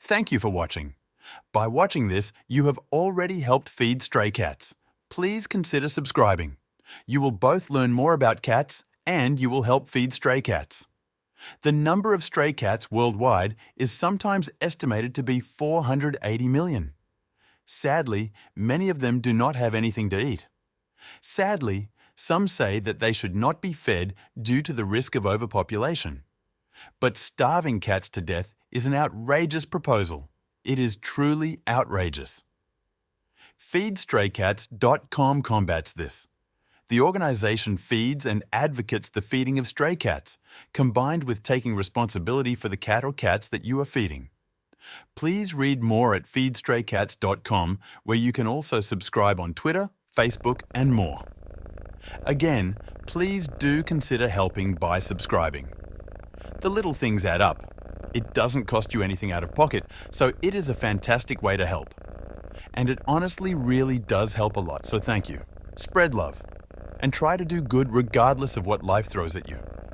Thank you for watching. By watching this, you have already helped feed stray cats. Please consider subscribing. You will both learn more about cats and you will help feed stray cats. The number of stray cats worldwide is sometimes estimated to be 480 million. Sadly, many of them do not have anything to eat. Sadly, some say that they should not be fed due to the risk of overpopulation. But starving cats to death is an outrageous proposal. It is truly outrageous. FeedStrayCats.com combats this. The organization feeds and advocates the feeding of stray cats, combined with taking responsibility for the cat or cats that you are feeding. Please read more at FeedStrayCats.com, where you can also subscribe on Twitter, Facebook, and more. Again, please do consider helping by subscribing. The little things add up. It doesn't cost you anything out of pocket, so it is a fantastic way to help. And it honestly really does help a lot, so thank you. Spread love. And try to do good regardless of what life throws at you.